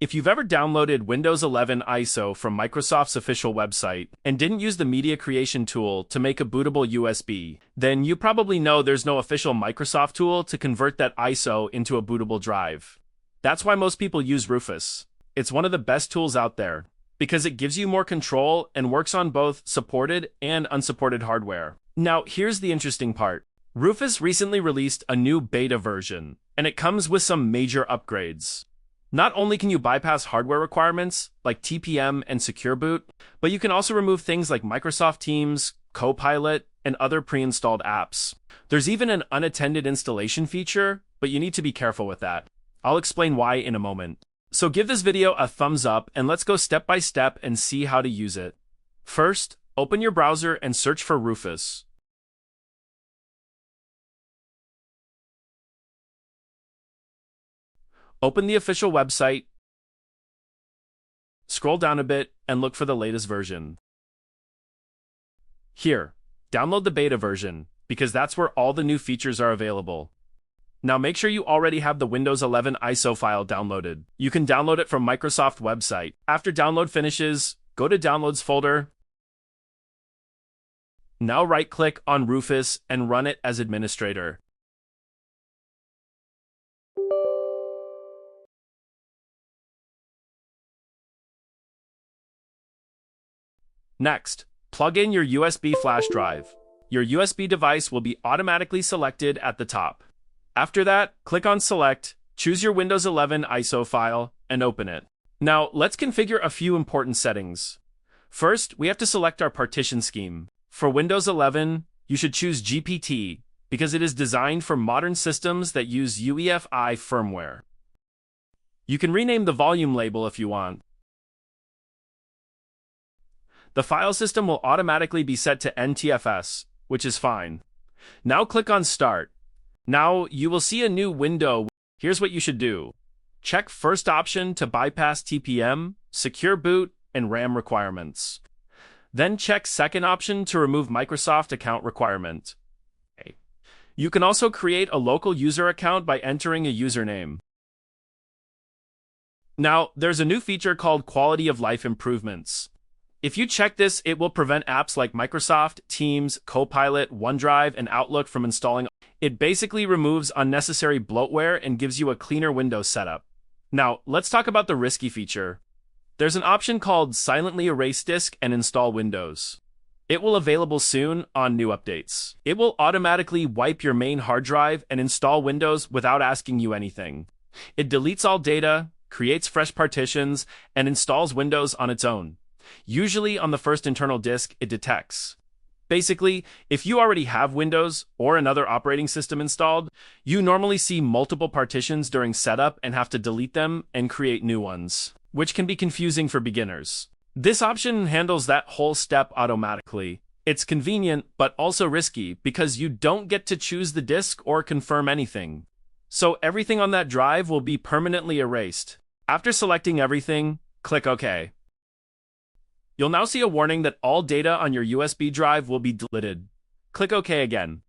If you've ever downloaded Windows 11 ISO from Microsoft's official website and didn't use the media creation tool to make a bootable USB, then you probably know there's no official Microsoft tool to convert that ISO into a bootable drive. That's why most people use Rufus. It's one of the best tools out there because it gives you more control and works on both supported and unsupported hardware. Now, here's the interesting part. Rufus recently released a new beta version, and it comes with some major upgrades. Not only can you bypass hardware requirements like TPM and Secure Boot, but you can also remove things like Microsoft Teams, Copilot, and other pre-installed apps. There's even an unattended installation feature, but you need to be careful with that. I'll explain why in a moment. So give this video a thumbs up and let's go step by step and see how to use it. First, open your browser and search for Rufus. Open the official website, scroll down a bit, and look for the latest version. Here, download the beta version, because that's where all the new features are available. Now make sure you already have the Windows 11 ISO file downloaded. You can download it from Microsoft website. After download finishes, go to Downloads folder. Now right-click on Rufus and run it as administrator. Next, plug in your USB flash drive. Your USB device will be automatically selected at the top. After that, click on Select, choose your Windows 11 ISO file, and open it. Now, let's configure a few important settings. First, we have to select our partition scheme. For Windows 11, you should choose GPT, because it is designed for modern systems that use UEFI firmware. You can rename the volume label if you want. The file system will automatically be set to NTFS, which is fine. Now click on Start. Now you will see a new window. Here's what you should do. Check first option to bypass TPM, Secure Boot, and RAM requirements. Then check second option to remove Microsoft account requirement. You can also create a local user account by entering a username. Now, there's a new feature called Quality of Life Improvements. If you check this, it will prevent apps like Microsoft, Teams, Copilot, OneDrive, and Outlook from installing. It basically removes unnecessary bloatware and gives you a cleaner Windows setup. Now, let's talk about the risky feature. There's an option called Silently Erase Disk and Install Windows. It will available soon on new updates. It will automatically wipe your main hard drive and install Windows without asking you anything. It deletes all data, creates fresh partitions, and installs Windows on its own. Usually on the first internal disk it detects. Basically, if you already have Windows or another operating system installed, you normally see multiple partitions during setup and have to delete them and create new ones, which can be confusing for beginners. This option handles that whole step automatically. It's convenient, but also risky because you don't get to choose the disk or confirm anything. So everything on that drive will be permanently erased. After selecting everything, click OK. You'll now see a warning that all data on your USB drive will be deleted. Click OK again.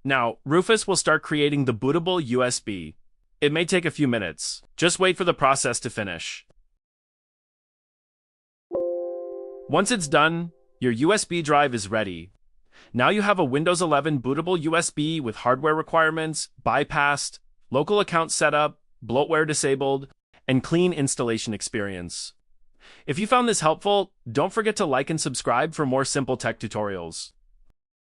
Now, Rufus will start creating the bootable USB. It may take a few minutes. Just wait for the process to finish. Once it's done, your USB drive is ready. Now you have a Windows 11 bootable USB with hardware requirements, bypassed, local account setup, bloatware disabled, and clean installation experience. If you found this helpful, don't forget to like and subscribe for more simple tech tutorials.